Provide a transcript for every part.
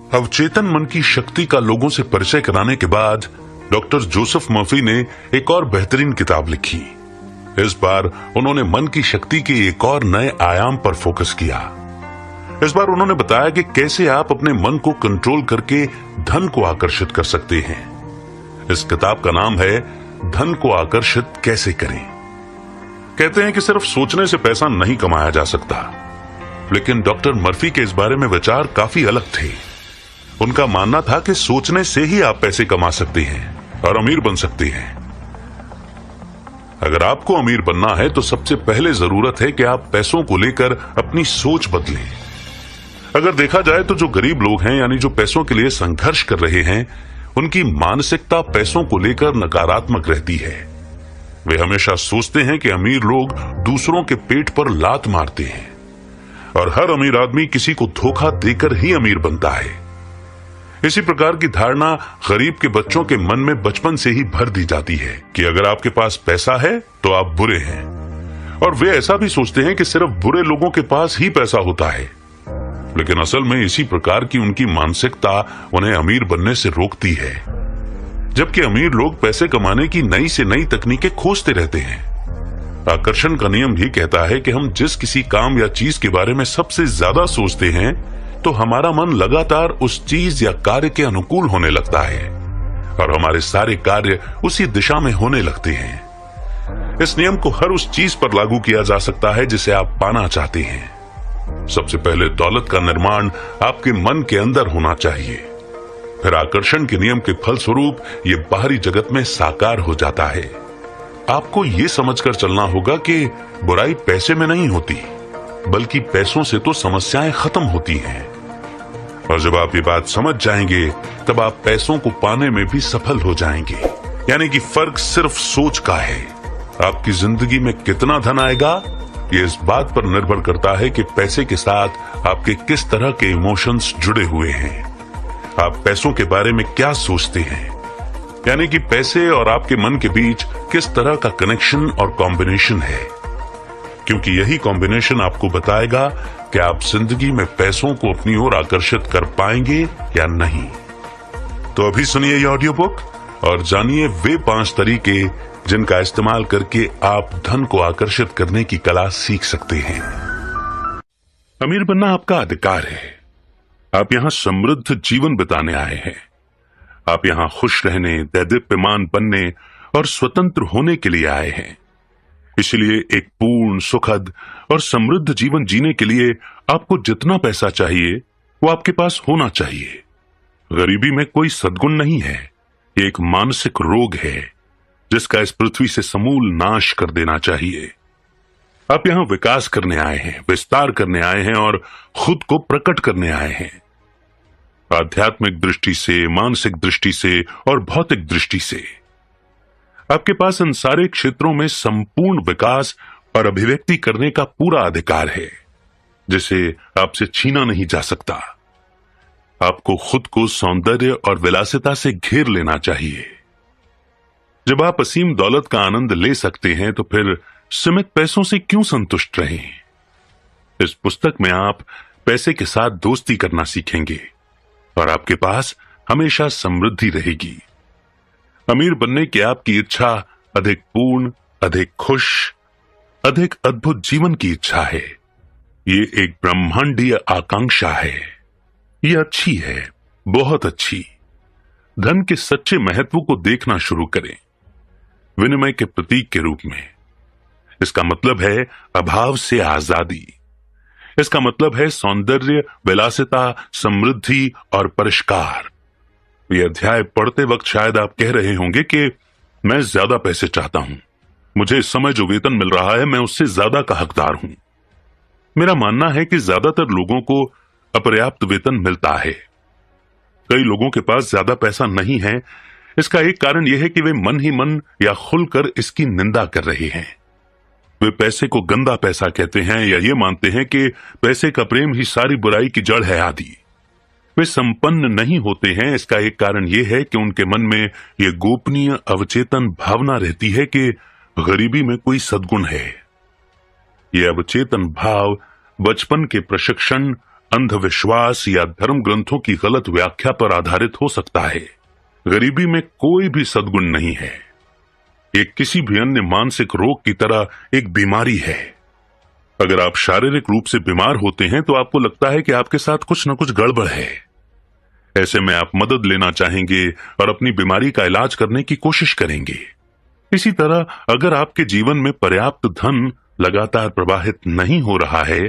अवचेतन मन की शक्ति का लोगों से परिचय कराने के बाद डॉक्टर जोसेफ मर्फी ने एक और बेहतरीन किताब लिखी। इस बार उन्होंने मन की शक्ति के एक और नए आयाम पर फोकस किया। इस बार उन्होंने बताया कि कैसे आप अपने मन को कंट्रोल करके धन को आकर्षित कर सकते हैं। इस किताब का नाम है धन को आकर्षित कैसे करें। कहते हैं कि सिर्फ सोचने से पैसा नहीं कमाया जा सकता, लेकिन डॉक्टर मर्फी के इस बारे में विचार काफी अलग थे। उनका मानना था कि सोचने से ही आप पैसे कमा सकते हैं और अमीर बन सकते हैं। अगर आपको अमीर बनना है तो सबसे पहले जरूरत है कि आप पैसों को लेकर अपनी सोच बदलें। अगर देखा जाए तो जो गरीब लोग हैं, यानी जो पैसों के लिए संघर्ष कर रहे हैं, उनकी मानसिकता पैसों को लेकर नकारात्मक रहती है। वे हमेशा सोचते हैं कि अमीर लोग दूसरों के पेट पर लात मारते हैं और हर अमीर आदमी किसी को धोखा देकर ही अमीर बनता है। इसी प्रकार की धारणा गरीब के बच्चों के मन में बचपन से ही भर दी जाती है कि अगर आपके पास पैसा है तो आप बुरे हैं, और वे ऐसा भी सोचते हैं कि सिर्फ बुरे लोगों के पास ही पैसा होता है। लेकिन असल में इसी प्रकार की उनकी मानसिकता उन्हें अमीर बनने से रोकती है, जबकि अमीर लोग पैसे कमाने की नई से नई तकनीकें खोजते रहते हैं। आकर्षण का नियम भी कहता है कि हम जिस किसी काम या चीज के बारे में सबसे ज्यादा सोचते हैं तो हमारा मन लगातार उस चीज या कार्य के अनुकूल होने लगता है और हमारे सारे कार्य उसी दिशा में होने लगते हैं। इस नियम को हर उस चीज पर लागू किया जा सकता है जिसे आप पाना चाहते हैं। सबसे पहले दौलत का निर्माण आपके मन के अंदर होना चाहिए, फिर आकर्षण के नियम के फलस्वरूप ये बाहरी जगत में साकार हो जाता है। आपको ये समझकर चलना होगा कि बुराई पैसे में नहीं होती, बल्कि पैसों से तो समस्याएं खत्म होती हैं। और जब आप ये बात समझ जाएंगे तब आप पैसों को पाने में भी सफल हो जाएंगे। यानी कि फर्क सिर्फ सोच का है। आपकी जिंदगी में कितना धन आएगा ये इस बात पर निर्भर करता है कि पैसे के साथ आपके किस तरह के इमोशंस जुड़े हुए हैं। आप पैसों के बारे में क्या सोचते हैं, यानी कि पैसे और आपके मन के बीच किस तरह का कनेक्शन और कॉम्बिनेशन है, क्योंकि यही कॉम्बिनेशन आपको बताएगा कि आप जिंदगी में पैसों को अपनी ओर आकर्षित कर पाएंगे या नहीं। तो अभी सुनिए ये ऑडियो बुक और जानिए वे 5 तरीके जिनका इस्तेमाल करके आप धन को आकर्षित करने की कला सीख सकते हैं। अमीर बनना आपका अधिकार है। आप यहां समृद्ध जीवन बिताने आए हैं। आप यहां खुश रहने, दैदीप्यमान बनने और स्वतंत्र होने के लिए आए हैं। इसलिए एक पूर्ण, सुखद और समृद्ध जीवन जीने के लिए आपको जितना पैसा चाहिए वो आपके पास होना चाहिए। गरीबी में कोई सद्गुण नहीं है, ये एक मानसिक रोग है जिसका इस पृथ्वी से समूल नाश कर देना चाहिए। आप यहां विकास करने आए हैं, विस्तार करने आए हैं और खुद को प्रकट करने आए हैं। आध्यात्मिक दृष्टि से, मानसिक दृष्टि से और भौतिक दृष्टि से आपके पास इन सारे क्षेत्रों में संपूर्ण विकास और अभिव्यक्ति करने का पूरा अधिकार है, जिसे आपसे छीना नहीं जा सकता। आपको खुद को सौंदर्य और विलासिता से घेर लेना चाहिए। जब आप असीम दौलत का आनंद ले सकते हैं तो फिर सीमित पैसों से क्यों संतुष्ट रहें? इस पुस्तक में आप पैसे के साथ दोस्ती करना सीखेंगे और आपके पास हमेशा समृद्धि रहेगी। अमीर बनने की आपकी इच्छा अधिक पूर्ण, अधिक खुश, अधिक अद्भुत जीवन की इच्छा है। ये एक ब्रह्मांडीय आकांक्षा है। ये अच्छी है, बहुत अच्छी। धन के सच्चे महत्व को देखना शुरू करें, विनिमय के प्रतीक के रूप में। इसका मतलब है अभाव से आजादी। इसका मतलब है सौंदर्य, विलासिता, समृद्धि और परिष्कार। ये अध्याय पढ़ते वक्त शायद आप कह रहे होंगे कि मैं ज्यादा पैसे चाहता हूं, मुझे इस समय जो वेतन मिल रहा है मैं उससे ज्यादा का हकदार हूं। मेरा मानना है कि ज्यादातर लोगों को अपर्याप्त वेतन मिलता है। कई लोगों के पास ज्यादा पैसा नहीं है। इसका एक कारण यह है कि वे मन ही मन या खुलकर इसकी निंदा कर रहे हैं। वे पैसे को गंदा पैसा कहते हैं या ये मानते हैं कि पैसे का प्रेम ही सारी बुराई की जड़ है आदि। वे संपन्न नहीं होते हैं। इसका एक कारण यह है कि उनके मन में यह गोपनीय अवचेतन भावना रहती है कि गरीबी में कोई सद्गुण है। यह अवचेतन भाव बचपन के प्रशिक्षण, अंधविश्वास या धर्म ग्रंथों की गलत व्याख्या पर आधारित हो सकता है। गरीबी में कोई भी सद्गुण नहीं है। ये किसी भी अन्य मानसिक रोग की तरह एक बीमारी है। अगर आप शारीरिक रूप से बीमार होते हैं तो आपको लगता है कि आपके साथ कुछ न कुछ गड़बड़ है। ऐसे में आप मदद लेना चाहेंगे और अपनी बीमारी का इलाज करने की कोशिश करेंगे। इसी तरह अगर आपके जीवन में पर्याप्त धन लगातार प्रवाहित नहीं हो रहा है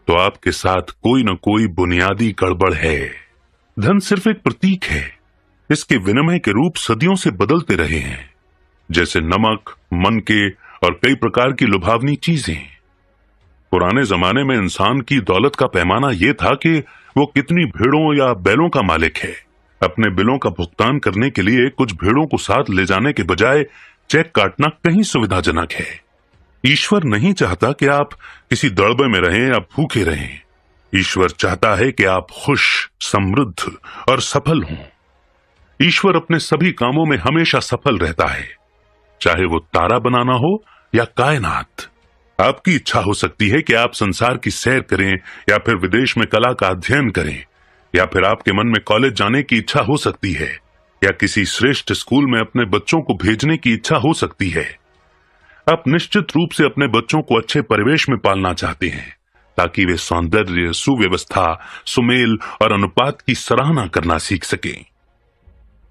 तो आपके साथ कोई न कोई बुनियादी गड़बड़ है। धन सिर्फ एक प्रतीक है। इसके विनिमय के रूप सदियों से बदलते रहे हैं, जैसे नमक, मनके और कई प्रकार की लुभावनी चीजें। पुराने जमाने में इंसान की दौलत का पैमाना यह था कि वो कितनी भेड़ों या बैलों का मालिक है। अपने बिलों का भुगतान करने के लिए कुछ भेड़ों को साथ ले जाने के बजाय चेक काटना कहीं सुविधाजनक है। ईश्वर नहीं चाहता कि आप किसी दड़बे में रहें या भूखे रहें। ईश्वर चाहता है कि आप खुश, समृद्ध और सफल हों। ईश्वर अपने सभी कामों में हमेशा सफल रहता है, चाहे वो तारा बनाना हो या कायनात। आपकी इच्छा हो सकती है कि आप संसार की सैर करें या फिर विदेश में कला का अध्ययन करें, या फिर आपके मन में कॉलेज जाने की इच्छा हो सकती है या किसी श्रेष्ठ स्कूल में अपने बच्चों को भेजने की इच्छा हो सकती है। आप निश्चित रूप से अपने बच्चों को अच्छे परिवेश में पालना चाहते हैं ताकि वे सौंदर्य, सुव्यवस्था, सुमेल और अनुपात की सराहना करना सीख सकें।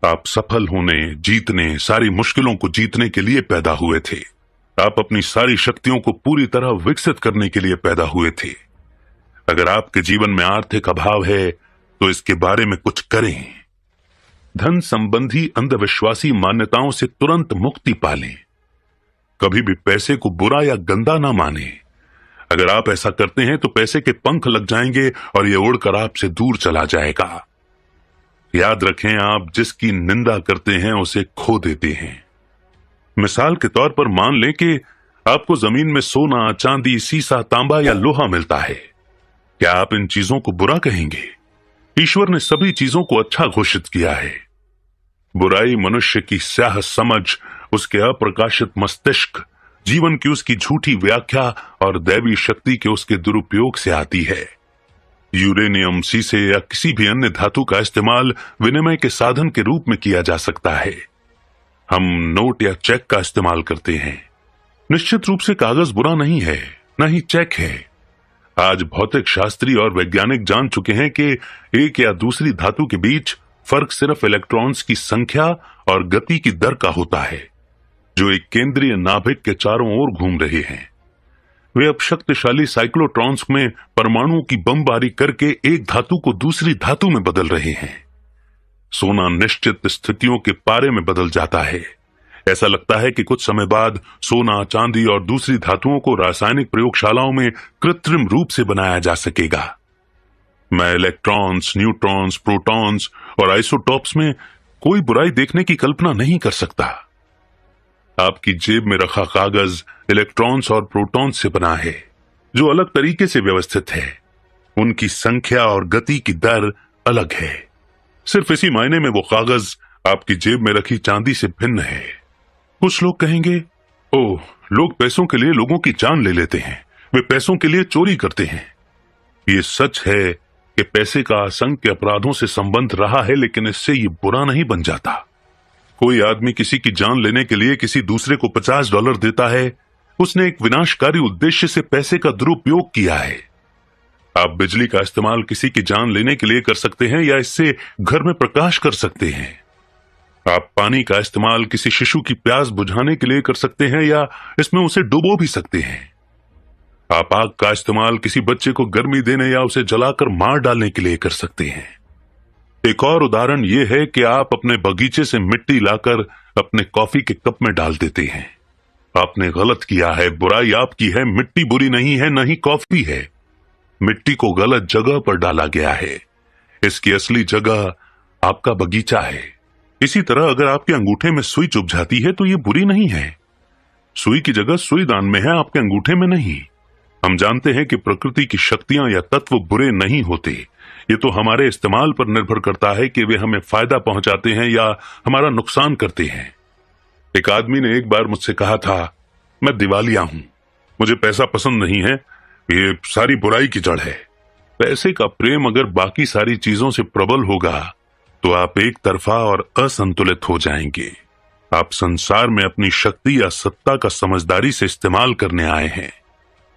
आप सफल होने, जीतने, सारी मुश्किलों को जीतने के लिए पैदा हुए थे। आप अपनी सारी शक्तियों को पूरी तरह विकसित करने के लिए पैदा हुए थे। अगर आपके जीवन में आर्थिक अभाव है तो इसके बारे में कुछ करें। धन संबंधी अंधविश्वासी मान्यताओं से तुरंत मुक्ति पालें। कभी भी पैसे को बुरा या गंदा ना माने। अगर आप ऐसा करते हैं तो पैसे के पंख लग जाएंगे और यह उड़कर आपसे दूर चला जाएगा। याद रखें, आप जिसकी निंदा करते हैं उसे खो देते हैं। मिसाल के तौर पर मान लें कि आपको जमीन में सोना, चांदी, सीसा, तांबा या लोहा मिलता है। क्या आप इन चीजों को बुरा कहेंगे? ईश्वर ने सभी चीजों को अच्छा घोषित किया है। बुराई मनुष्य की स्याह समझ, उसके अप्रकाशित मस्तिष्क, जीवन की उसकी झूठी व्याख्या और दैवी शक्ति के उसके दुरुपयोग से आती है। यूरेनियम, सीसे या किसी भी अन्य धातु का इस्तेमाल विनिमय के साधन के रूप में किया जा सकता है। हम नोट या चेक का इस्तेमाल करते हैं। निश्चित रूप से कागज बुरा नहीं है, न ही चेक है। आज भौतिक शास्त्री और वैज्ञानिक जान चुके हैं कि एक या दूसरी धातु के बीच फर्क सिर्फ इलेक्ट्रॉन्स की संख्या और गति की दर का होता है, जो एक केंद्रीय नाभिक के चारों ओर घूम रहे हैं। वे अब शक्तिशाली साइक्लोट्रॉन्स में परमाणुओं की बमबारी करके एक धातु को दूसरी धातु में बदल रहे हैं। सोना निश्चित स्थितियों के पारे में बदल जाता है। ऐसा लगता है कि कुछ समय बाद सोना, चांदी और दूसरी धातुओं को रासायनिक प्रयोगशालाओं में कृत्रिम रूप से बनाया जा सकेगा। मैं इलेक्ट्रॉन्स, न्यूट्रॉन्स, प्रोटॉन्स और आइसोटॉप्स में कोई बुराई देखने की कल्पना नहीं कर सकता। आपकी जेब में रखा कागज इलेक्ट्रॉन्स और प्रोटॉन्स से बना है, जो अलग तरीके से व्यवस्थित है। उनकी संख्या और गति की दर अलग है। सिर्फ इसी मायने में वो कागज आपकी जेब में रखी चांदी से भिन्न है। कुछ लोग कहेंगे, ओह, लोग पैसों के लिए लोगों की जान ले लेते हैं, वे पैसों के लिए चोरी करते हैं। ये सच है कि पैसे का असंख्य अपराधों से संबंध रहा है, लेकिन इससे ये बुरा नहीं बन जाता। कोई आदमी किसी की जान लेने के लिए किसी दूसरे को $50 देता है, उसने एक विनाशकारी उद्देश्य से पैसे का दुरुपयोग किया है। आप बिजली का इस्तेमाल किसी की जान लेने के लिए कर सकते हैं या इससे घर में प्रकाश कर सकते हैं। आप पानी का इस्तेमाल किसी शिशु की प्यास बुझाने के लिए कर सकते हैं या इसमें उसे डुबो भी सकते हैं। आप आग का इस्तेमाल किसी बच्चे को गर्मी देने या उसे जलाकर मार डालने के लिए कर सकते हैं। एक और उदाहरण यह है कि आप अपने बगीचे से मिट्टी लाकर अपने कॉफी के कप में डाल देते हैं। आपने गलत किया है, बुराई आपकी है। मिट्टी बुरी नहीं है, न ही कॉफी है। मिट्टी को गलत जगह पर डाला गया है। इसकी असली जगह आपका बगीचा है। इसी तरह अगर आपके अंगूठे में सुई चुभ जाती है तो यह बुरी नहीं है। सुई की जगह सुई दान में है, आपके अंगूठे में नहीं। हम जानते हैं कि प्रकृति की शक्तियां या तत्व बुरे नहीं होते। ये तो हमारे इस्तेमाल पर निर्भर करता है कि वे हमें फायदा पहुंचाते हैं या हमारा नुकसान करते हैं। एक आदमी ने एक बार मुझसे कहा था, मैं दिवालिया हूं, मुझे पैसा पसंद नहीं है, ये सारी बुराई की जड़ है। पैसे का प्रेम अगर बाकी सारी चीजों से प्रबल होगा तो आप एक तरफा और असंतुलित हो जाएंगे। आप संसार में अपनी शक्ति या सत्ता का समझदारी से इस्तेमाल करने आए हैं।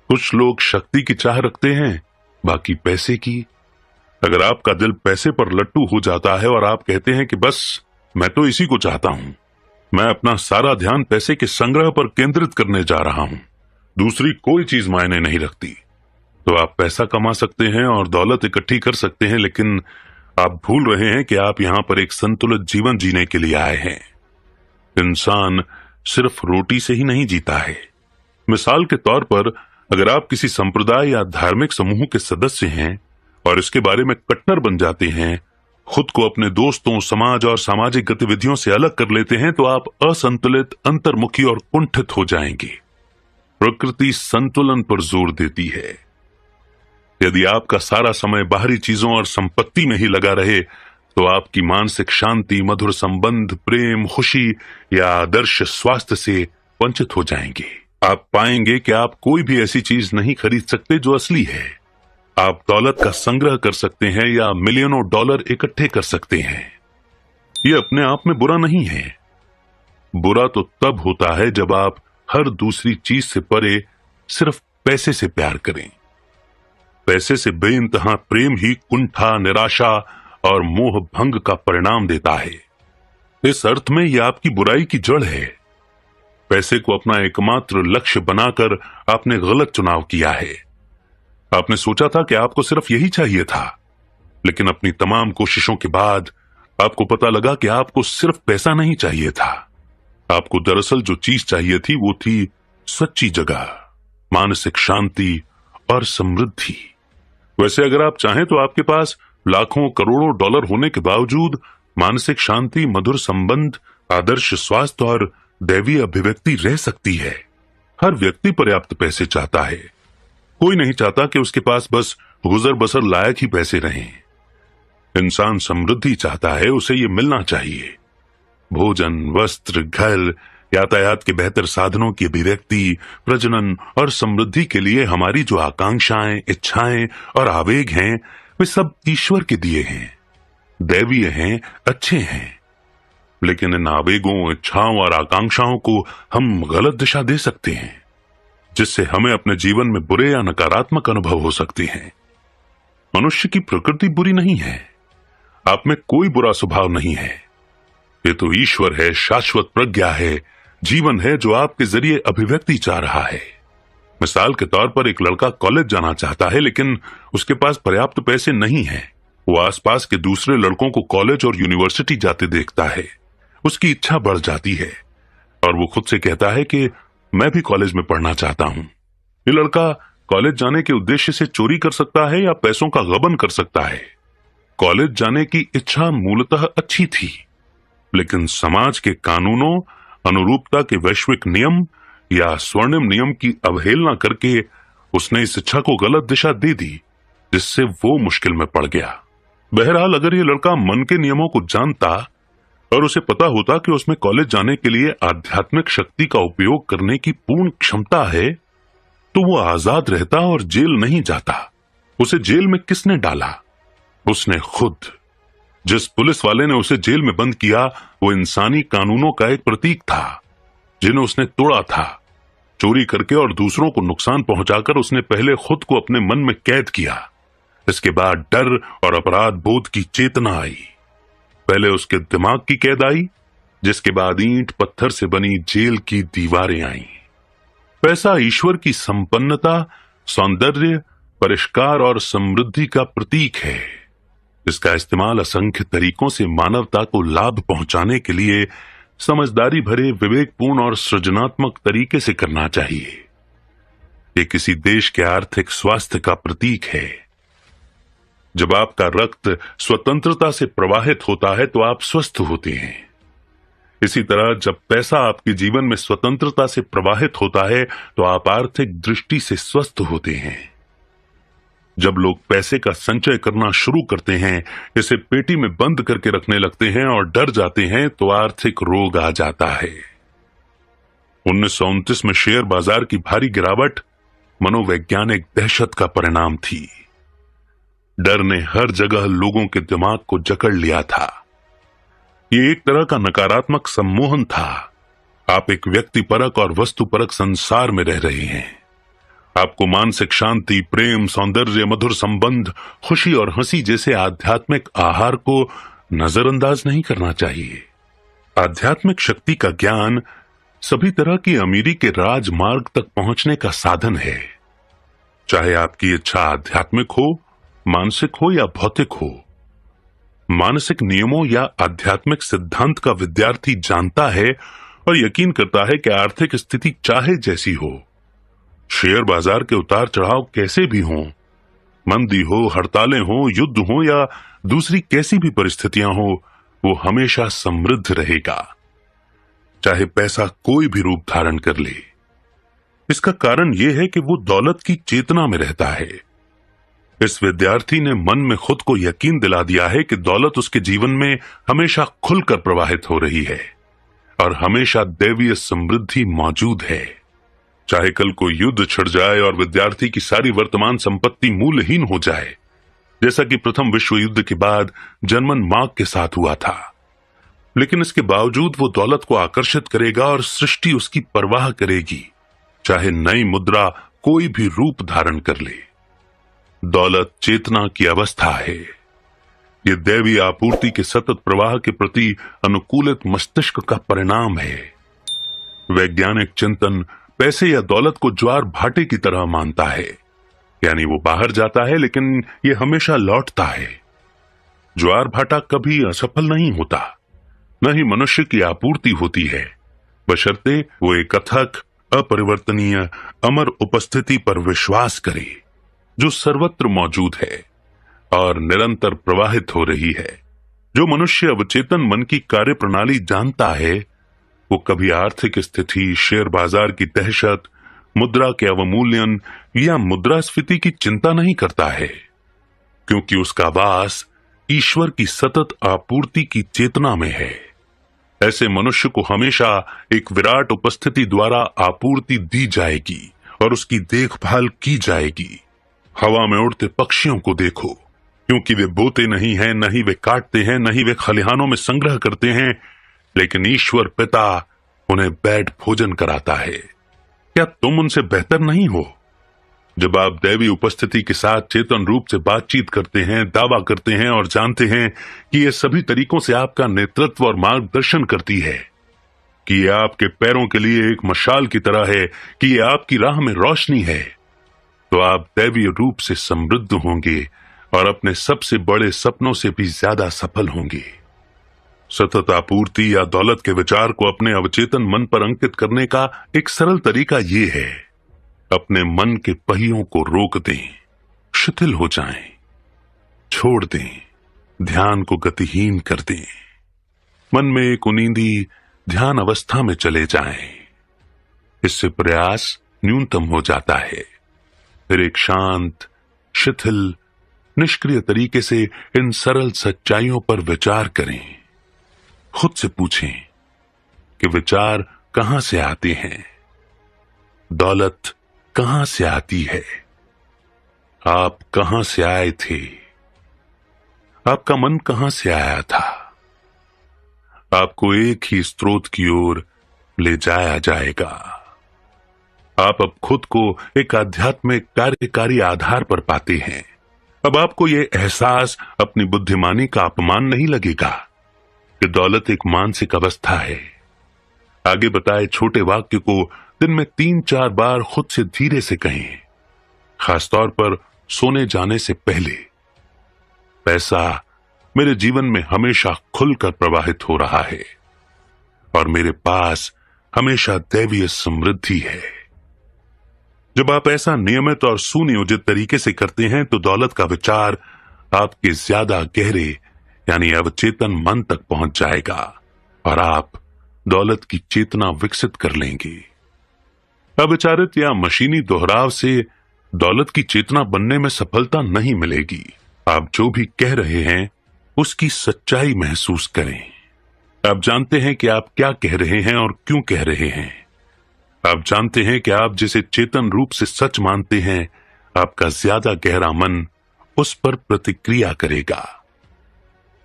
कुछ लोग शक्ति की चाह रखते हैं, बाकी पैसे की। अगर आपका दिल पैसे पर लट्टू हो जाता है और आप कहते हैं कि बस मैं तो इसी को चाहता हूं, मैं अपना सारा ध्यान पैसे के संग्रह पर केंद्रित करने जा रहा हूं, दूसरी कोई चीज मायने नहीं रखती, तो आप पैसा कमा सकते हैं और दौलत इकट्ठी कर सकते हैं, लेकिन आप भूल रहे हैं कि आप यहां पर एक संतुलित जीवन जीने के लिए आए हैं। इंसान सिर्फ रोटी से ही नहीं जीता है। मिसाल के तौर पर, अगर आप किसी संप्रदाय या धार्मिक समूह के सदस्य हैं और इसके बारे में कट्टर बन जाते हैं, खुद को अपने दोस्तों, समाज और सामाजिक गतिविधियों से अलग कर लेते हैं, तो आप असंतुलित, अंतर्मुखी और कुंठित हो जाएंगे। प्रकृति संतुलन पर जोर देती है। यदि आपका सारा समय बाहरी चीजों और संपत्ति में ही लगा रहे तो आपकी मानसिक शांति, मधुर संबंध, प्रेम, खुशी या आदर्श स्वास्थ्य से वंचित हो जाएंगे। आप पाएंगे कि आप कोई भी ऐसी चीज नहीं खरीद सकते जो असली है। आप दौलत का संग्रह कर सकते हैं या मिलियनों डॉलर इकट्ठे कर सकते हैं। यह अपने आप में बुरा नहीं है। बुरा तो तब होता है जब आप हर दूसरी चीज से परे सिर्फ पैसे से प्यार करें। पैसे से बेइंतहा प्रेम ही कुंठा, निराशा और मोह भंग का परिणाम देता है। इस अर्थ में यह आपकी बुराई की जड़ है। पैसे को अपना एकमात्र लक्ष्य बनाकर आपने गलत चुनाव किया है। आपने सोचा था कि आपको सिर्फ यही चाहिए था, लेकिन अपनी तमाम कोशिशों के बाद आपको पता लगा कि आपको सिर्फ पैसा नहीं चाहिए था। आपको दरअसल जो चीज चाहिए थी वो थी सच्ची जगह, मानसिक शांति और समृद्धि। वैसे अगर आप चाहें तो आपके पास लाखों करोड़ों डॉलर होने के बावजूद मानसिक शांति, मधुर संबंध, आदर्श स्वास्थ्य और दैवीय अभिव्यक्ति रह सकती है। हर व्यक्ति पर्याप्त पैसे चाहता है। कोई नहीं चाहता कि उसके पास बस गुजर बसर लायक ही पैसे रहें। इंसान समृद्धि चाहता है, उसे ये मिलना चाहिए। भोजन, वस्त्र, घर, यातायात के बेहतर साधनों की अभिव्यक्ति, प्रजनन और समृद्धि के लिए हमारी जो आकांक्षाएं, इच्छाएं और आवेग हैं, वे सब ईश्वर के दिए हैं, दैवीय हैं, अच्छे हैं। लेकिन इन आवेगों, इच्छाओं और आकांक्षाओं को हम गलत दिशा दे सकते हैं, जिससे हमें अपने जीवन में बुरे या नकारात्मक अनुभव हो सकते हैं। मनुष्य की प्रकृति बुरी नहीं है। आप में कोई बुरा स्वभाव नहीं है। ये तो ईश्वर है, शाश्वत प्रज्ञा है, जीवन है जो आपके जरिए अभिव्यक्ति चाह रहा है। मिसाल के तौर पर, एक लड़का कॉलेज जाना चाहता है, लेकिन उसके पास पर्याप्त पैसे नहीं है। वो आसपास के दूसरे लड़कों को कॉलेज और यूनिवर्सिटी जाते देखता है। उसकी इच्छा बढ़ जाती है और वो खुद से कहता है कि मैं भी कॉलेज में पढ़ना चाहता हूं। ये लड़का कॉलेज जाने के उद्देश्य से चोरी कर सकता है या पैसों का गबन कर सकता है। कॉलेज जाने की इच्छा मूलतः अच्छी थी, लेकिन समाज के कानूनों, अनुरूपता के वैश्विक नियम या स्वर्णिम नियम की अवहेलना करके उसने इस इच्छा को गलत दिशा दे दी, जिससे वो मुश्किल में पड़ गया। बहरहाल, अगर ये लड़का मन के नियमों को जानता और उसे पता होता कि उसमें कॉलेज जाने के लिए आध्यात्मिक शक्ति का उपयोग करने की पूर्ण क्षमता है, तो वो आजाद रहता और जेल नहीं जाता। उसे जेल में किसने डाला? उसने खुद। जिस पुलिस वाले ने उसे जेल में बंद किया, वो इंसानी कानूनों का एक प्रतीक था, जिन्हें उसने तोड़ा था। चोरी करके और दूसरों को नुकसान पहुंचाकर उसने पहले खुद को अपने मन में कैद किया। इसके बाद डर और अपराध बोध की चेतना आई। पहले उसके दिमाग की कैद आई, जिसके बाद ईंट पत्थर से बनी जेल की दीवारें आईं। पैसा ईश्वर की संपन्नता, सौंदर्य, परिष्कार और समृद्धि का प्रतीक है। इसका इस्तेमाल असंख्य तरीकों से मानवता को लाभ पहुंचाने के लिए समझदारी भरे, विवेकपूर्ण और सृजनात्मक तरीके से करना चाहिए। ये किसी देश के आर्थिक स्वास्थ्य का प्रतीक है। जब आपका रक्त स्वतंत्रता से प्रवाहित होता है तो आप स्वस्थ होते हैं। इसी तरह जब पैसा आपके जीवन में स्वतंत्रता से प्रवाहित होता है तो आप आर्थिक दृष्टि से स्वस्थ होते हैं। जब लोग पैसे का संचय करना शुरू करते हैं, इसे पेटी में बंद करके रखने लगते हैं और डर जाते हैं, तो आर्थिक रोग आ जाता है। 1929 में शेयर बाजार की भारी गिरावट मनोवैज्ञानिक दहशत का परिणाम थी। डर ने हर जगह लोगों के दिमाग को जकड़ लिया था। ये एक तरह का नकारात्मक सम्मोहन था। आप एक व्यक्तिपरक और वस्तुपरक संसार में रह रहे हैं। आपको मानसिक शांति, प्रेम, सौंदर्य, मधुर संबंध, खुशी और हंसी जैसे आध्यात्मिक आहार को नजरअंदाज नहीं करना चाहिए। आध्यात्मिक शक्ति का ज्ञान सभी तरह की अमीरी के राजमार्ग तक पहुंचने का साधन है। चाहे आपकी इच्छा आध्यात्मिक हो, मानसिक हो या भौतिक हो। मानसिक नियमों या आध्यात्मिक सिद्धांत का विद्यार्थी जानता है और यकीन करता है कि आर्थिक स्थिति चाहे जैसी हो, शेयर बाजार के उतार चढ़ाव कैसे भी हों, मंदी हो, हड़तालें हो, युद्ध हो या दूसरी कैसी भी परिस्थितियां हो, वो हमेशा समृद्ध रहेगा, चाहे पैसा कोई भी रूप धारण कर ले। इसका कारण यह है कि वो दौलत की चेतना में रहता है। इस विद्यार्थी ने मन में खुद को यकीन दिला दिया है कि दौलत उसके जीवन में हमेशा खुलकर प्रवाहित हो रही है और हमेशा दैवीय समृद्धि मौजूद है। चाहे कल को युद्ध छिड़ जाए और विद्यार्थी की सारी वर्तमान संपत्ति मूल्यहीन हो जाए, जैसा कि प्रथम विश्व युद्ध के बाद जर्मन मार्क के साथ हुआ था, लेकिन इसके बावजूद वो दौलत को आकर्षित करेगा और सृष्टि उसकी परवाह करेगी, चाहे नई मुद्रा कोई भी रूप धारण कर ले। दौलत चेतना की अवस्था है। ये दैवी आपूर्ति के सतत प्रवाह के प्रति अनुकूलित मस्तिष्क का परिणाम है। वैज्ञानिक चिंतन पैसे या दौलत को ज्वार भाटे की तरह मानता है, यानी वो बाहर जाता है लेकिन ये हमेशा लौटता है। ज्वार भाटा कभी असफल नहीं होता, न ही मनुष्य की आपूर्ति होती है, बशर्ते वो एक अथक, अपरिवर्तनीय, अमर उपस्थिति पर विश्वास करे जो सर्वत्र मौजूद है और निरंतर प्रवाहित हो रही है। जो मनुष्य अवचेतन मन की कार्य प्रणाली जानता है, वो कभी आर्थिक स्थिति, शेयर बाजार की दहशत, मुद्रा के अवमूल्यन या मुद्रास्फीति की चिंता नहीं करता है, क्योंकि उसका वास ईश्वर की सतत आपूर्ति की चेतना में है। ऐसे मनुष्य को हमेशा एक विराट उपस्थिति द्वारा आपूर्ति दी जाएगी और उसकी देखभाल की जाएगी। हवा में उड़ते पक्षियों को देखो, क्योंकि वे बोते नहीं हैं, न ही वे काटते हैं, न ही वे खलिहानों में संग्रह करते हैं, लेकिन ईश्वर पिता उन्हें बैठ भोजन कराता है। क्या तुम उनसे बेहतर नहीं हो? जब आप दैवी उपस्थिति के साथ चेतन रूप से बातचीत करते हैं, दावा करते हैं और जानते हैं कि ये सभी तरीकों से आपका नेतृत्व और मार्गदर्शन करती है, कि ये आपके पैरों के लिए एक मशाल की तरह है, कि ये आपकी राह में रोशनी है, तो आप दैवीय रूप से समृद्ध होंगे और अपने सबसे बड़े सपनों से भी ज्यादा सफल होंगे। सतत आपूर्ति या दौलत के विचार को अपने अवचेतन मन पर अंकित करने का एक सरल तरीका ये है, अपने मन के पहियों को रोक दें, शिथिल हो जाएं, छोड़ दें, ध्यान को गतिहीन कर दें, मन में एक उनींदी ध्यान अवस्था में चले जाएं। इससे प्रयास न्यूनतम हो जाता है। फिर एक शांत, शिथिल, निष्क्रिय तरीके से इन सरल सच्चाइयों पर विचार करें। खुद से पूछें कि विचार कहां से आते हैं, दौलत कहां से आती है, आप कहां से आए थे, आपका मन कहां से आया था। आपको एक ही स्रोत की ओर ले जाया जाएगा। आप अब खुद को एक आध्यात्मिक कार्यकारी आधार पर पाते हैं। अब आपको यह एहसास अपनी बुद्धिमानी का अपमान नहीं लगेगा कि दौलत एक मानसिक अवस्था है। आगे बताए छोटे वाक्य को दिन में 3-4 बार खुद से धीरे से कहें, खासतौर पर सोने जाने से पहले। पैसा मेरे जीवन में हमेशा खुलकर प्रवाहित हो रहा है और मेरे पास हमेशा दैवीय समृद्धि है। जब आप ऐसा नियमित और सुनियोजित तरीके से करते हैं तो दौलत का विचार आपके ज्यादा गहरे यानी अवचेतन मन तक पहुंच जाएगा और आप दौलत की चेतना विकसित कर लेंगे। अविचारित या मशीनी दोहराव से दौलत की चेतना बनने में सफलता नहीं मिलेगी। आप जो भी कह रहे हैं उसकी सच्चाई महसूस करें। आप जानते हैं कि आप क्या कह रहे हैं और क्यों कह रहे हैं। आप जानते हैं कि आप जिसे चेतन रूप से सच मानते हैं, आपका ज्यादा गहरा मन उस पर प्रतिक्रिया करेगा।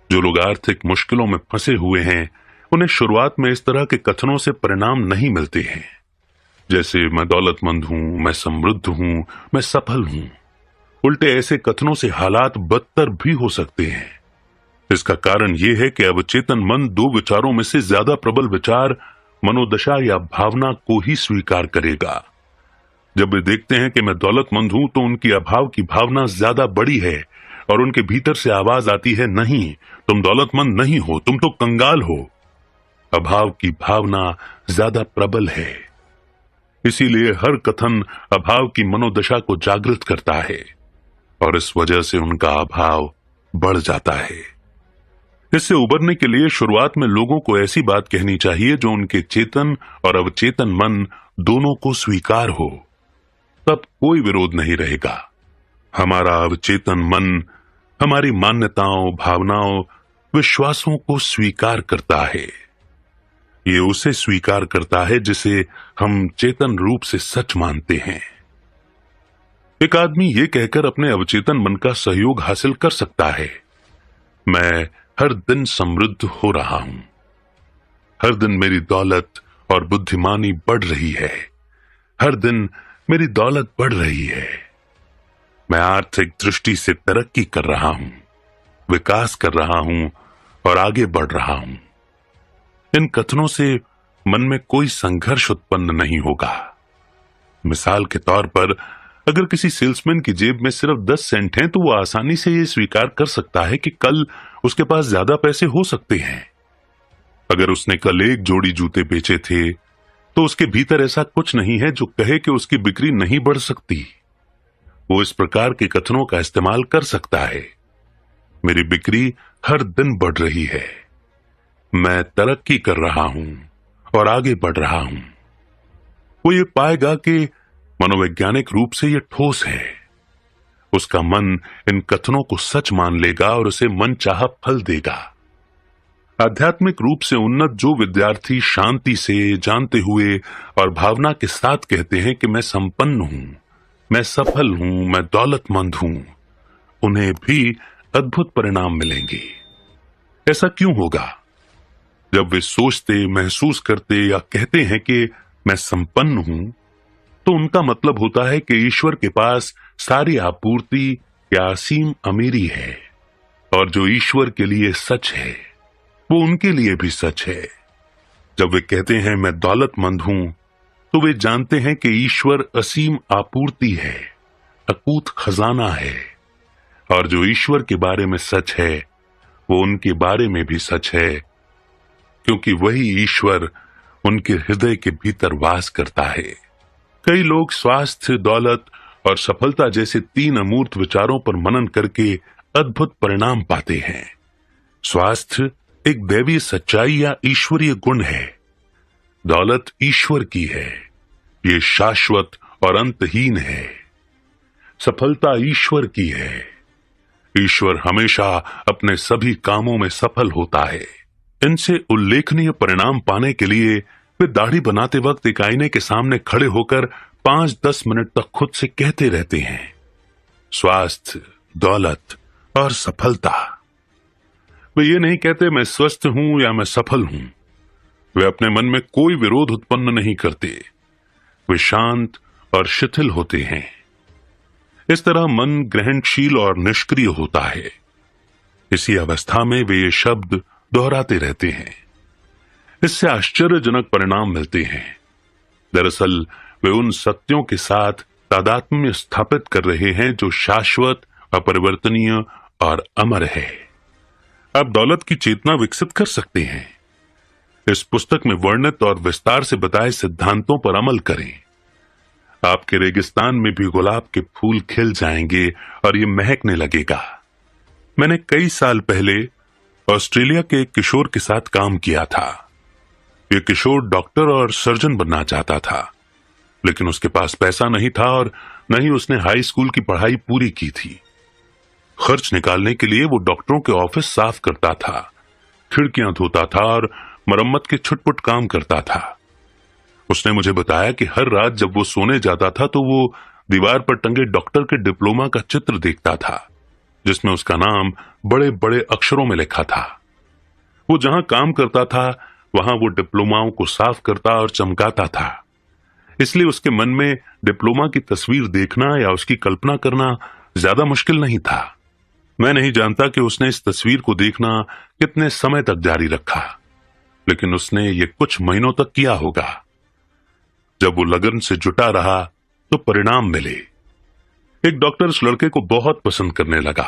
जो लोग आर्थिक मुश्किलों में फंसे हुए हैं, उन्हें शुरुआत में इस तरह के कथनों से परिणाम नहीं मिलते हैं, जैसे मैं दौलतमंद हूं, मैं समृद्ध हूं, मैं सफल हूं। उल्टे ऐसे कथनों से हालात बदतर भी हो सकते हैं। इसका कारण यह है कि अवचेतन मन दो विचारों में से ज्यादा प्रबल विचार, मनोदशा या भावना को ही स्वीकार करेगा। जब वे देखते हैं कि मैं दौलतमंद हूं, तो उनकी अभाव की भावना ज्यादा बड़ी है और उनके भीतर से आवाज आती है, नहीं, तुम दौलतमंद नहीं हो, तुम तो कंगाल हो। अभाव की भावना ज्यादा प्रबल है, इसीलिए हर कथन अभाव की मनोदशा को जागृत करता है और इस वजह से उनका अभाव बढ़ जाता है। इससे उबरने के लिए शुरुआत में लोगों को ऐसी बात कहनी चाहिए जो उनके चेतन और अवचेतन मन दोनों को स्वीकार हो, तब कोई विरोध नहीं रहेगा। हमारा अवचेतन मन हमारी मान्यताओं, भावनाओं, विश्वासों को स्वीकार करता है। ये उसे स्वीकार करता है जिसे हम चेतन रूप से सच मानते हैं। एक आदमी ये कहकर अपने अवचेतन मन का सहयोग हासिल कर सकता है, मैं हर दिन समृद्ध हो रहा हूं, हर दिन मेरी दौलत और बुद्धिमानी बढ़ रही है, हर दिन मेरी दौलत बढ़ रही है, मैं आर्थिक दृष्टि से तरक्की कर रहा हूं, विकास कर रहा हूं और आगे बढ़ रहा हूं। इन कथनों से मन में कोई संघर्ष उत्पन्न नहीं होगा। मिसाल के तौर पर, अगर किसी सेल्समैन की जेब में सिर्फ 10 सेंट हैं, तो वो आसानी से ये स्वीकार कर सकता है कि कल उसके पास ज्यादा पैसे हो सकते हैं। अगर उसने कल एक जोड़ी जूते बेचे थे, तो उसके भीतर ऐसा कुछ नहीं है जो कहे कि उसकी बिक्री नहीं बढ़ सकती। वो इस प्रकार के कथनों का इस्तेमाल कर सकता है, मेरी बिक्री हर दिन बढ़ रही है, मैं तरक्की कर रहा हूं और आगे बढ़ रहा हूं। वो ये पाएगा कि मनोवैज्ञानिक रूप से यह ठोस है। उसका मन इन कथनों को सच मान लेगा और उसे मनचाहा फल देगा। आध्यात्मिक रूप से उन्नत जो विद्यार्थी शांति से, जानते हुए और भावना के साथ कहते हैं कि मैं संपन्न हूं, मैं सफल हूं, मैं दौलतमंद हूं, उन्हें भी अद्भुत परिणाम मिलेंगे। ऐसा क्यों होगा? जब वे सोचते, महसूस करते या कहते हैं कि मैं संपन्न हूं, तो उनका मतलब होता है कि ईश्वर के पास सारी आपूर्ति या असीम अमीरी है, और जो ईश्वर के लिए सच है वो उनके लिए भी सच है। जब वे कहते हैं मैं दौलतमंद हूं, तो वे जानते हैं कि ईश्वर असीम आपूर्ति है, अकूत खजाना है, और जो ईश्वर के बारे में सच है वो उनके बारे में भी सच है, क्योंकि वही ईश्वर उनके हृदय के भीतर वास करता है। कई लोग स्वास्थ्य, दौलत और सफलता जैसे 3 अमूर्त विचारों पर मनन करके अद्भुत परिणाम पाते हैं। स्वास्थ्य एक दैवीय सच्चाई या ईश्वरीय गुण है, दौलत ईश्वर की है, ये शाश्वत और अंतहीन है। सफलता ईश्वर की है, ईश्वर हमेशा अपने सभी कामों में सफल होता है। इनसे उल्लेखनीय परिणाम पाने के लिए वे दाढ़ी बनाते वक्त एक आईने के सामने खड़े होकर 5-10 मिनट तक खुद से कहते रहते हैं, स्वास्थ्य, दौलत और सफलता। वे ये नहीं कहते मैं स्वस्थ हूं या मैं सफल हूं। वे अपने मन में कोई विरोध उत्पन्न नहीं करते, वे शांत और शिथिल होते हैं। इस तरह मन ग्रहणशील और निष्क्रिय होता है। इसी अवस्था में वे ये शब्द दोहराते रहते हैं। इससे आश्चर्यजनक परिणाम मिलते हैं। दरअसल वे उन सत्यों के साथ तादात्म्य स्थापित कर रहे हैं जो शाश्वत, अपरिवर्तनीय और अमर है। आप दौलत की चेतना विकसित कर सकते हैं। इस पुस्तक में वर्णित और विस्तार से बताए सिद्धांतों पर अमल करें। आपके रेगिस्तान में भी गुलाब के फूल खिल जाएंगे और ये महकने लगेगा। मैंने कई साल पहले ऑस्ट्रेलिया के एक किशोर के साथ काम किया था। ये किशोर डॉक्टर और सर्जन बनना चाहता था, लेकिन उसके पास पैसा नहीं था और न ही उसने हाई स्कूल की पढ़ाई पूरी की थी। खर्च निकालने के लिए वो डॉक्टरों के ऑफिस साफ करता था, खिड़कियां धोता था और मरम्मत के छुटपुट काम करता था। उसने मुझे बताया कि हर रात जब वो सोने जाता था तो वो दीवार पर टंगे डॉक्टर के डिप्लोमा का चित्र देखता था। जिसमें उसका नाम बड़े बड़े अक्षरों में लिखा था। वो जहां काम करता था वहां वो डिप्लोमाओं को साफ करता और चमकाता था, इसलिए उसके मन में डिप्लोमा की तस्वीर देखना या उसकी कल्पना करना ज्यादा मुश्किल नहीं था। मैं नहीं जानता कि उसने इस तस्वीर को देखना कितने समय तक जारी रखा, लेकिन उसने ये कुछ महीनों तक किया होगा। जब वो लगन से जुटा रहा तो परिणाम मिले। एक डॉक्टर उस लड़के को बहुत पसंद करने लगा।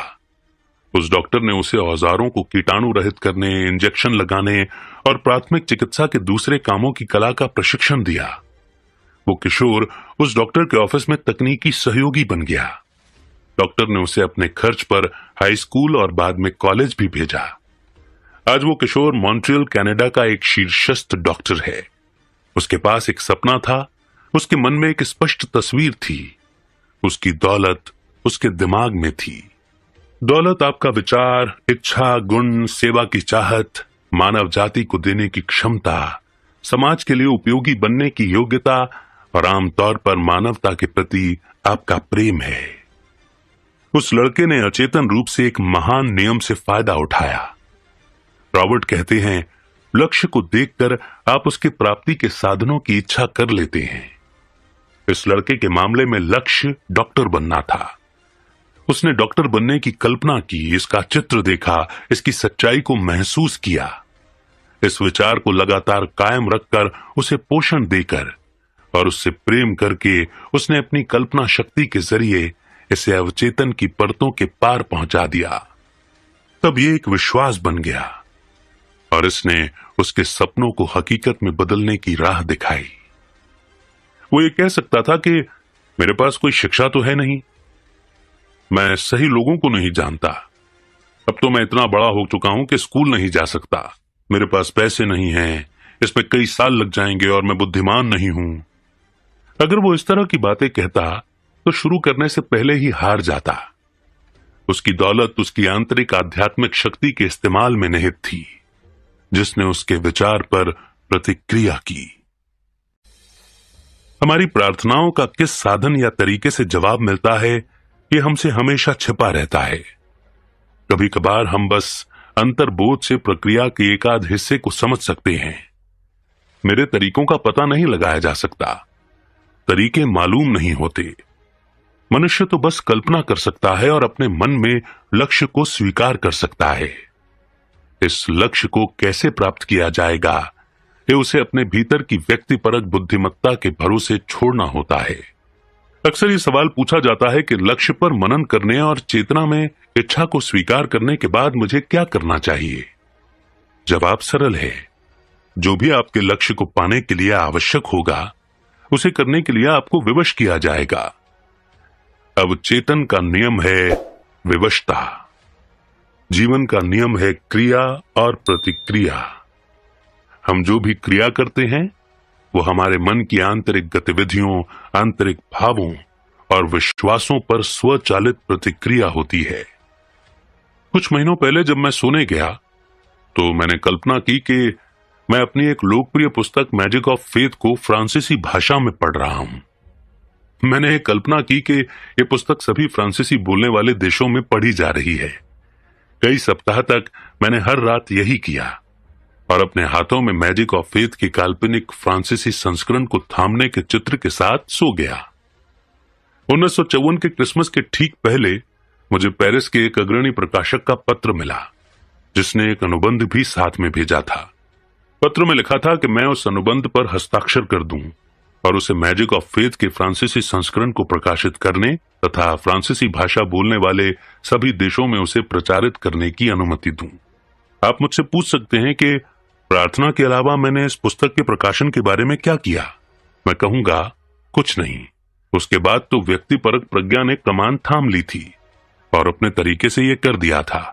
उस डॉक्टर ने उसे औजारों को कीटाणु रहित करने, इंजेक्शन लगाने और प्राथमिक चिकित्सा के दूसरे कामों की कला का प्रशिक्षण दिया। वो किशोर उस डॉक्टर के ऑफिस में तकनीकी सहयोगी बन गया। डॉक्टर ने उसे अपने खर्च पर हाई स्कूल और बाद में कॉलेज भी भेजा। आज वो किशोर मॉन्ट्रियल कनाडा का एक शीर्षस्थ डॉक्टर है। उसके पास एक सपना था, उसके मन में एक स्पष्ट तस्वीर थी। उसकी दौलत उसके दिमाग में थी। दौलत आपका विचार, इच्छा, गुण, सेवा की चाहत, मानव जाति को देने की क्षमता, समाज के लिए उपयोगी बनने की योग्यता और आमतौर पर मानवता के प्रति आपका प्रेम है। उस लड़के ने अचेतन रूप से एक महान नियम से फायदा उठाया। रॉबर्ट कहते हैं, लक्ष्य को देखकर आप उसके प्राप्ति के साधनों की इच्छा कर लेते हैं। इस लड़के के मामले में लक्ष्य डॉक्टर बनना था। उसने डॉक्टर बनने की कल्पना की, इसका चित्र देखा, इसकी सच्चाई को महसूस किया। इस विचार को लगातार कायम रखकर, उसे पोषण देकर और उससे प्रेम करके उसने अपनी कल्पना शक्ति के जरिए इसे अवचेतन की परतों के पार पहुंचा दिया। तब ये एक विश्वास बन गया और इसने उसके सपनों को हकीकत में बदलने की राह दिखाई। वो ये कह सकता था कि मेरे पास कोई शिक्षा तो है नहीं, मैं सही लोगों को नहीं जानता, अब तो मैं इतना बड़ा हो चुका हूं कि स्कूल नहीं जा सकता, मेरे पास पैसे नहीं हैं, इसमें कई साल लग जाएंगे और मैं बुद्धिमान नहीं हूं। अगर वो इस तरह की बातें कहता तो शुरू करने से पहले ही हार जाता। उसकी दौलत उसकी आंतरिक आध्यात्मिक शक्ति के इस्तेमाल में निहित थी, जिसने उसके विचार पर प्रतिक्रिया की। हमारी प्रार्थनाओं का किस साधन या तरीके से जवाब मिलता है, ये हमसे हमेशा छिपा रहता है। कभी कभार हम बस अंतर्बोध से प्रक्रिया के एक आध हिस्से को समझ सकते हैं। मेरे तरीकों का पता नहीं लगाया जा सकता, तरीके मालूम नहीं होते। मनुष्य तो बस कल्पना कर सकता है और अपने मन में लक्ष्य को स्वीकार कर सकता है। इस लक्ष्य को कैसे प्राप्त किया जाएगा, ये उसे अपने भीतर की व्यक्तिपरक बुद्धिमत्ता के भरोसे छोड़ना होता है। अक्सर ये सवाल पूछा जाता है कि लक्ष्य पर मनन करने और चेतना में इच्छा को स्वीकार करने के बाद मुझे क्या करना चाहिए। जवाब सरल है, जो भी आपके लक्ष्य को पाने के लिए आवश्यक होगा, उसे करने के लिए आपको विवश किया जाएगा। अवचेतन का नियम है विवशता। जीवन का नियम है क्रिया और प्रतिक्रिया। हम जो भी क्रिया करते हैं वो हमारे मन की आंतरिक गतिविधियों, आंतरिक भावों और विश्वासों पर स्वचालित प्रतिक्रिया होती है। कुछ महीनों पहले जब मैं सोने गया तो मैंने कल्पना की कि मैं अपनी एक लोकप्रिय पुस्तक मैजिक ऑफ फेथ को फ्रांसीसी भाषा में पढ़ रहा हूं। मैंने एक कल्पना की कि यह पुस्तक सभी फ्रांसीसी बोलने वाले देशों में पढ़ी जा रही है। कई सप्ताह तक मैंने हर रात यही किया और अपने हाथों में मैजिक ऑफ फेथ के काल्पनिक फ्रांसीसी संस्करण को थामने के चित्र के साथ सो गया। 1954 के क्रिसमस के ठीक पहले मुझे पेरिस के एक अग्रणी प्रकाशक का पत्र मिला, जिसने एक अनुबंध भी साथ में भेजा था। पत्र में लिखा था कि मैं उस अनुबंध पर हस्ताक्षर कर दूं और उसे मैजिक ऑफ फेथ के फ्रांसीसी संस्करण को प्रकाशित करने तथा फ्रांसीसी भाषा बोलने वाले सभी देशों में उसे प्रचारित करने की अनुमति दूं। आप मुझसे पूछ सकते हैं कि प्रार्थना के अलावा मैंने इस पुस्तक के प्रकाशन के बारे में क्या किया। मैं कहूंगा, कुछ नहीं। उसके बाद तो व्यक्तिपरक प्रज्ञा ने कमान थाम ली थी और अपने तरीके से यह कर दिया था,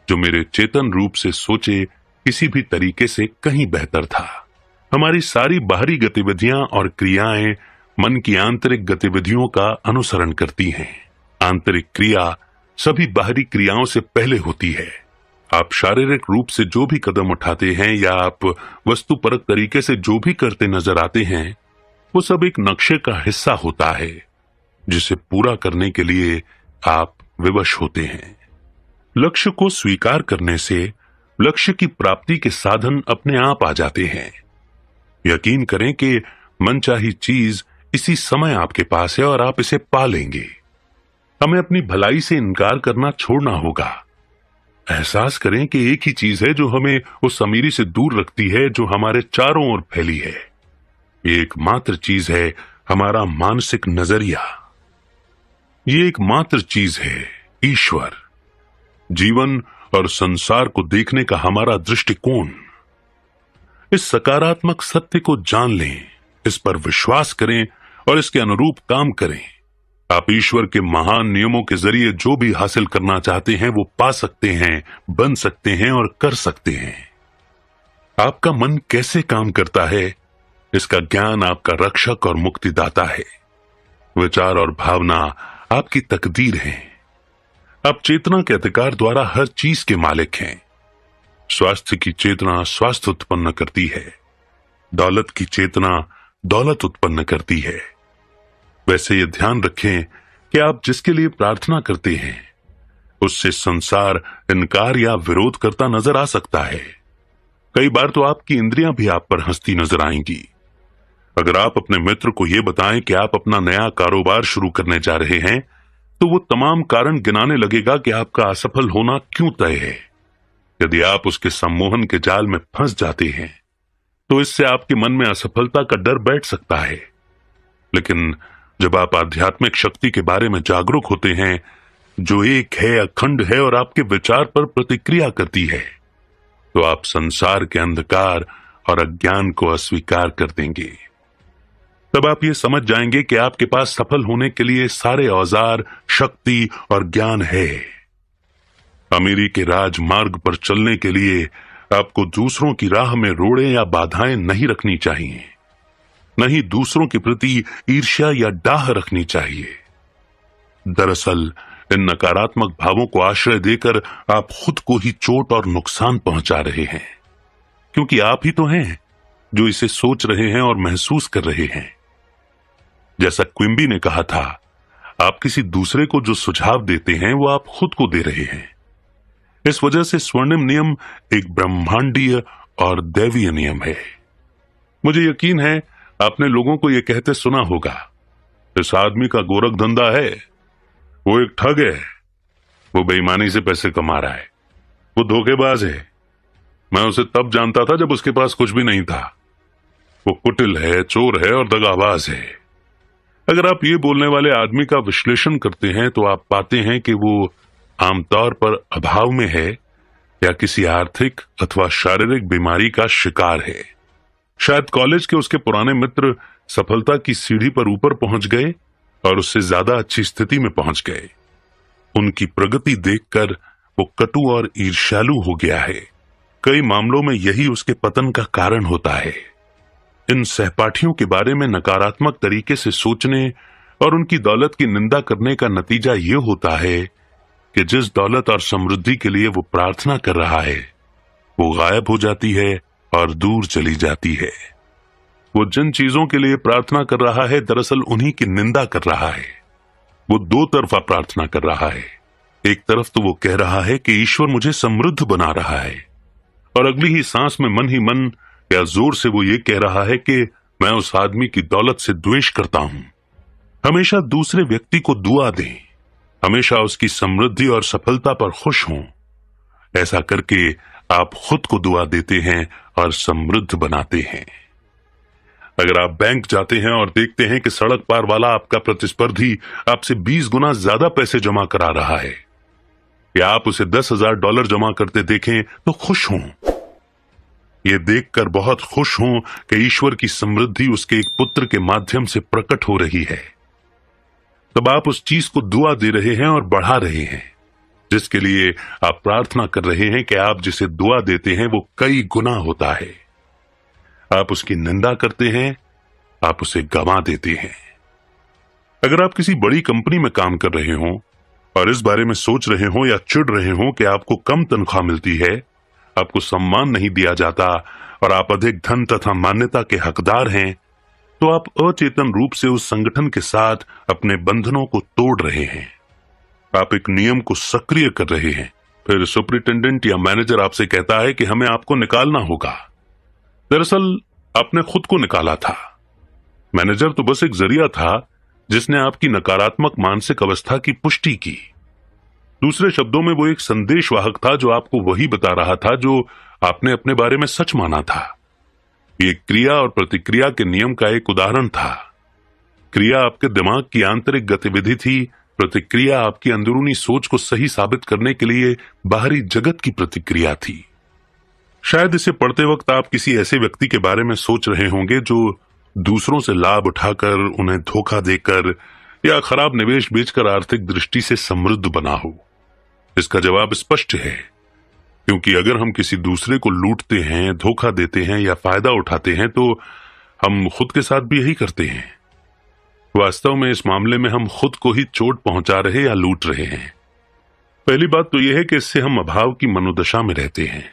जो मेरे चेतन रूप से सोचे किसी भी तरीके से कहीं बेहतर था। हमारी सारी बाहरी गतिविधियां और क्रियाएं मन की आंतरिक गतिविधियों का अनुसरण करती हैं। आंतरिक क्रिया सभी बाहरी क्रियाओं से पहले होती है। आप शारीरिक रूप से जो भी कदम उठाते हैं या आप वस्तुपरक तरीके से जो भी करते नजर आते हैं, वो सब एक नक्शे का हिस्सा होता है, जिसे पूरा करने के लिए आप विवश होते हैं। लक्ष्य को स्वीकार करने से लक्ष्य की प्राप्ति के साधन अपने आप आ जाते हैं। यकीन करें कि मनचाही चीज इसी समय आपके पास है और आप इसे पा लेंगे। हमें अपनी भलाई से इनकार करना छोड़ना होगा। एहसास करें कि एक ही चीज है जो हमें उस अमीरी से दूर रखती है जो हमारे चारों ओर फैली है। ये एकमात्र चीज है हमारा मानसिक नजरिया। ये एकमात्र चीज है ईश्वर। जीवन और संसार को देखने का हमारा दृष्टिकोण। इस सकारात्मक सत्य को जान लें, इस पर विश्वास करें और इसके अनुरूप काम करें। आप ईश्वर के महान नियमों के जरिए जो भी हासिल करना चाहते हैं वो पा सकते हैं, बन सकते हैं और कर सकते हैं। आपका मन कैसे काम करता है, इसका ज्ञान आपका रक्षक और मुक्तिदाता है। विचार और भावना आपकी तकदीर है। आप चेतना के अधिकार द्वारा हर चीज के मालिक हैं। स्वास्थ्य की चेतना स्वास्थ्य उत्पन्न करती है। दौलत की चेतना दौलत उत्पन्न करती है। वैसे ये ध्यान रखें कि आप जिसके लिए प्रार्थना करते हैं उससे संसार इनकार या विरोध करता नजर आ सकता है। कई बार तो आपकी इंद्रियां भी आप पर हंसती नजर आएंगी। अगर आप अपने मित्र को यह बताएं कि आप अपना नया कारोबार शुरू करने जा रहे हैं तो वो तमाम कारण गिनाने लगेगा कि आपका असफल होना क्यों तय है। यदि आप उसके सम्मोहन के जाल में फंस जाते हैं तो इससे आपके मन में असफलता का डर बैठ सकता है। लेकिन जब आप आध्यात्मिक शक्ति के बारे में जागरूक होते हैं जो एक है, अखंड है और आपके विचार पर प्रतिक्रिया करती है, तो आप संसार के अंधकार और अज्ञान को अस्वीकार कर देंगे। तब आप ये समझ जाएंगे कि आपके पास सफल होने के लिए सारे औजार, शक्ति और ज्ञान है। अमीरी के राजमार्ग पर चलने के लिए आपको दूसरों की राह में रोड़े या बाधाएं नहीं रखनी चाहिए, नहीं दूसरों के प्रति ईर्ष्या या डाह रखनी चाहिए। दरअसल इन नकारात्मक भावों को आश्रय देकर आप खुद को ही चोट और नुकसान पहुंचा रहे हैं, क्योंकि आप ही तो हैं जो इसे सोच रहे हैं और महसूस कर रहे हैं। जैसा क्विम्बी ने कहा था, आप किसी दूसरे को जो सुझाव देते हैं वो आप खुद को दे रहे हैं। इस वजह से स्वर्णिम नियम एक ब्रह्मांडीय और दैवीय नियम है। मुझे यकीन है आपने लोगों को यह कहते सुना होगा, इस आदमी का गोरख धंधा है, वो एक ठग है, वो बेईमानी से पैसे कमा रहा है, वो धोखेबाज है। मैं उसे तब जानता था जब उसके पास कुछ भी नहीं था। वो कुटिल है, चोर है और दगाबाज है। अगर आप ये बोलने वाले आदमी का विश्लेषण करते हैं तो आप पाते हैं कि वो आमतौर पर अभाव में है या किसी आर्थिक अथवा शारीरिक बीमारी का शिकार है। शायद कॉलेज के उसके पुराने मित्र सफलता की सीढ़ी पर ऊपर पहुंच गए और उससे ज्यादा अच्छी स्थिति में पहुंच गए। उनकी प्रगति देखकर वो कटु और ईर्ष्यालु हो गया है। कई मामलों में यही उसके पतन का कारण होता है। इन सहपाठियों के बारे में नकारात्मक तरीके से सोचने और उनकी दौलत की निंदा करने का नतीजा ये होता है कि जिस दौलत और समृद्धि के लिए वो प्रार्थना कर रहा है वो गायब हो जाती है और दूर चली जाती है। वो जिन चीजों के लिए प्रार्थना कर रहा है दरअसल उन्हीं की निंदा कर रहा है। वो दो तरफा प्रार्थना कर रहा है। एक तरफ तो वो कह रहा है कि ईश्वर मुझे समृद्ध बना रहा है, और अगली ही सांस में मन ही मन या जोर से वो ये कह रहा है कि मैं उस आदमी की दौलत से द्वेष करता हूं। हमेशा दूसरे व्यक्ति को दुआ दें, हमेशा उसकी समृद्धि और सफलता पर खुश हों। ऐसा करके आप खुद को दुआ देते हैं और समृद्ध बनाते हैं। अगर आप बैंक जाते हैं और देखते हैं कि सड़क पार वाला आपका प्रतिस्पर्धी आपसे 20 गुना ज्यादा पैसे जमा करा रहा है, या आप उसे $10,000 जमा करते देखें तो खुश हों। ये देखकर बहुत खुश हों कि ईश्वर की समृद्धि उसके एक पुत्र के माध्यम से प्रकट हो रही है। तब आप उस चीज को दुआ दे रहे हैं और बढ़ा रहे हैं जिसके लिए आप प्रार्थना कर रहे हैं कि आप जिसे दुआ देते हैं वो कई गुना होता है। आप उसकी निंदा करते हैं, आप उसे गंवा देते हैं। अगर आप किसी बड़ी कंपनी में काम कर रहे हो और इस बारे में सोच रहे हो या चिढ़ रहे हो कि आपको कम तनख्वाह मिलती है, आपको सम्मान नहीं दिया जाता और आप अधिक धन तथा मान्यता के हकदार हैं, तो आप अचेतन रूप से उस संगठन के साथ अपने बंधनों को तोड़ रहे हैं। आप एक नियम को सक्रिय कर रहे हैं फिर सुपरिटेंडेंट या मैनेजर आपसे कहता है कि हमें आपको निकालना होगा। दरअसल आपने खुद को निकाला था। मैनेजर तो बस एक जरिया था जिसने आपकी नकारात्मक मानसिक अवस्था की पुष्टि की। दूसरे शब्दों में वो एक संदेशवाहक था जो आपको वही बता रहा था जो आपने अपने बारे में सच माना था। ये क्रिया और प्रतिक्रिया के नियम का एक उदाहरण था। क्रिया आपके दिमाग की आंतरिक गतिविधि थी, प्रतिक्रिया आपकी अंदरूनी सोच को सही साबित करने के लिए बाहरी जगत की प्रतिक्रिया थी। शायद इसे पढ़ते वक्त आप किसी ऐसे व्यक्ति के बारे में सोच रहे होंगे जो दूसरों से लाभ उठाकर, उन्हें धोखा देकर या खराब निवेश बेचकर आर्थिक दृष्टि से समृद्ध बना हो। इसका जवाब स्पष्ट है, क्योंकि अगर हम किसी दूसरे को लूटते हैं, धोखा देते हैं या फायदा उठाते हैं तो हम खुद के साथ भी यही करते हैं। वास्तव में इस मामले में हम खुद को ही चोट पहुंचा रहे या लूट रहे हैं। पहली बात तो यह है कि इससे हम अभाव की मनोदशा में रहते हैं,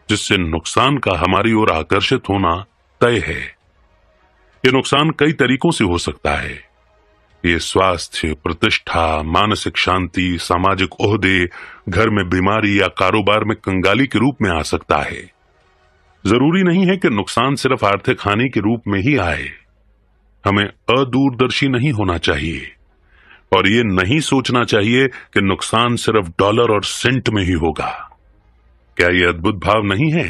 जिससे नुकसान का हमारी ओर आकर्षित होना तय है। यह नुकसान कई तरीकों से हो सकता है। ये स्वास्थ्य, प्रतिष्ठा, मानसिक शांति, सामाजिक ओहदे, घर में बीमारी या कारोबार में कंगाली के रूप में आ सकता है। जरूरी नहीं है कि नुकसान सिर्फ आर्थिक हानि के रूप में ही आए। हमें अदूरदर्शी नहीं होना चाहिए और ये नहीं सोचना चाहिए कि नुकसान सिर्फ डॉलर और सेंट में ही होगा। क्या यह अद्भुत भाव नहीं है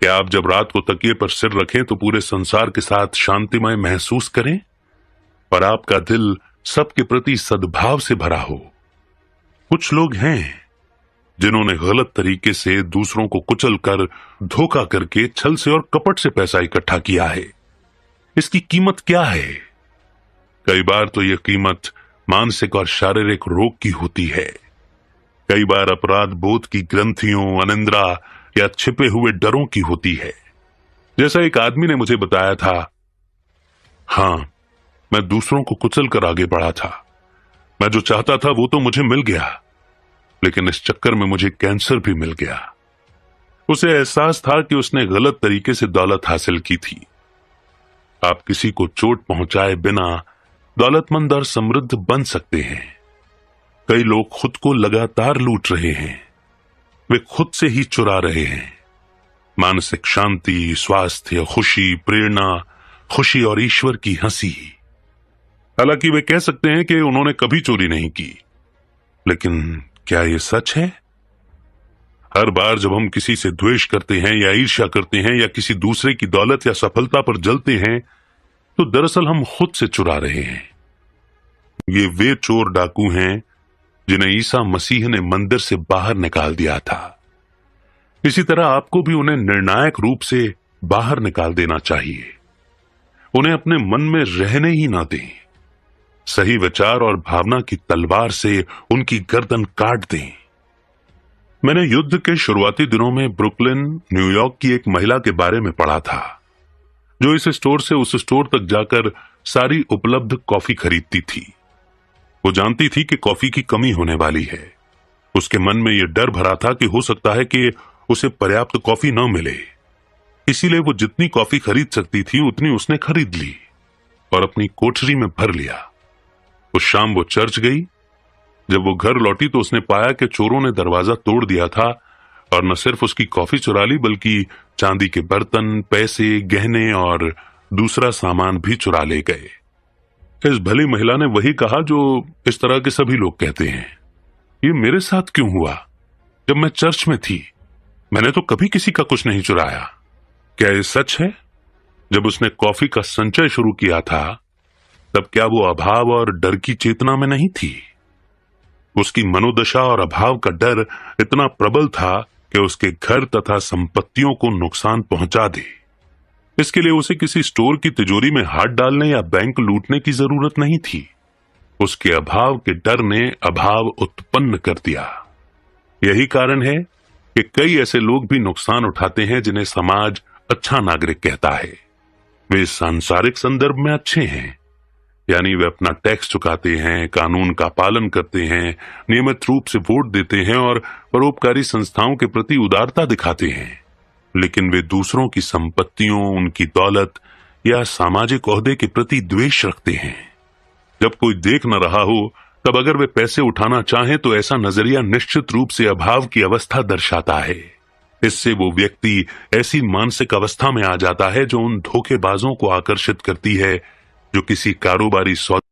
कि आप जब रात को तकिए पर सिर रखें तो पूरे संसार के साथ शांतिमय महसूस करें और आपका दिल सबके प्रति सद्भाव से भरा हो। कुछ लोग हैं जिन्होंने गलत तरीके से दूसरों को कुचलकर, धोखा करके, छल से और कपट से पैसा इकट्ठा किया है। इसकी कीमत क्या है? कई बार तो यह कीमत मानसिक और शारीरिक रोग की होती है। कई बार अपराध बोध की ग्रंथियों, अनिंद्रा या छिपे हुए डरों की होती है। जैसा एक आदमी ने मुझे बताया था, हां, मैं दूसरों को कुचल कर आगे बढ़ा था। मैं जो चाहता था वो तो मुझे मिल गया, लेकिन इस चक्कर में मुझे कैंसर भी मिल गया। उसे एहसास था कि उसने गलत तरीके से दौलत हासिल की थी। आप किसी को चोट पहुंचाए बिना दौलतमंद और समृद्ध बन सकते हैं। कई लोग खुद को लगातार लूट रहे हैं। वे खुद से ही चुरा रहे हैं। मानसिक शांति, स्वास्थ्य, खुशी, प्रेरणा, खुशी और ईश्वर की हंसी। हालांकि वे कह सकते हैं कि उन्होंने कभी चोरी नहीं की, लेकिन क्या यह सच है? हर बार जब हम किसी से द्वेष करते हैं या ईर्ष्या करते हैं या किसी दूसरे की दौलत या सफलता पर जलते हैं, तो दरअसल हम खुद से चुरा रहे हैं। ये वे चोर डाकू हैं जिन्हें ईसा मसीह ने मंदिर से बाहर निकाल दिया था। इसी तरह आपको भी उन्हें निर्णायक रूप से बाहर निकाल देना चाहिए। उन्हें अपने मन में रहने ही ना दें। सही विचार और भावना की तलवार से उनकी गर्दन काट दें। मैंने युद्ध के शुरुआती दिनों में ब्रुकलिन, न्यूयॉर्क की एक महिला के बारे में पढ़ा था, जो इस स्टोर से उस स्टोर तक जाकर सारी उपलब्ध कॉफी खरीदती थी। वो जानती थी कि कॉफी की कमी होने वाली है। उसके मन में यह डर भरा था कि हो सकता है कि उसे पर्याप्त कॉफी न मिले। इसीलिए वो जितनी कॉफी खरीद सकती थी उतनी उसने खरीद ली और अपनी कोठरी में भर लिया। उस शाम वो चर्च गई। जब वो घर लौटी तो उसने पाया कि चोरों ने दरवाजा तोड़ दिया था और न सिर्फ उसकी कॉफी चुरा ली, बल्कि चांदी के बर्तन, पैसे, गहने और दूसरा सामान भी चुरा ले गए। इस भली महिला ने वही कहा जो इस तरह के सभी लोग कहते हैं, ये मेरे साथ क्यों हुआ? जब मैं चर्च में थी मैंने तो कभी किसी का कुछ नहीं चुराया। क्या ये सच है? जब उसने कॉफी का संचय शुरू किया था तब क्या वो अभाव और डर की चेतना में नहीं थी? उसकी मनोदशा और अभाव का डर इतना प्रबल था कि उसके घर तथा संपत्तियों को नुकसान पहुंचा दे। इसके लिए उसे किसी स्टोर की तिजोरी में हाथ डालने या बैंक लूटने की जरूरत नहीं थी। उसके अभाव के डर ने अभाव उत्पन्न कर दिया। यही कारण है कि कई ऐसे लोग भी नुकसान उठाते हैं जिन्हें समाज अच्छा नागरिक कहता है। वे सांसारिक संदर्भ में अच्छे हैं, यानी वे अपना टैक्स चुकाते हैं, कानून का पालन करते हैं, नियमित रूप से वोट देते हैं और परोपकारी संस्थाओं के प्रति उदारता दिखाते हैं, लेकिन वे दूसरों की संपत्तियों, उनकी दौलत या सामाजिक ओहदे के प्रति द्वेष रखते हैं। जब कोई देख न रहा हो तब अगर वे पैसे उठाना चाहें तो ऐसा नजरिया निश्चित रूप से अभाव की अवस्था दर्शाता है। इससे वो व्यक्ति ऐसी मानसिक अवस्था में आ जाता है जो उन धोखेबाजों को आकर्षित करती है जो किसी कारोबारी सौदे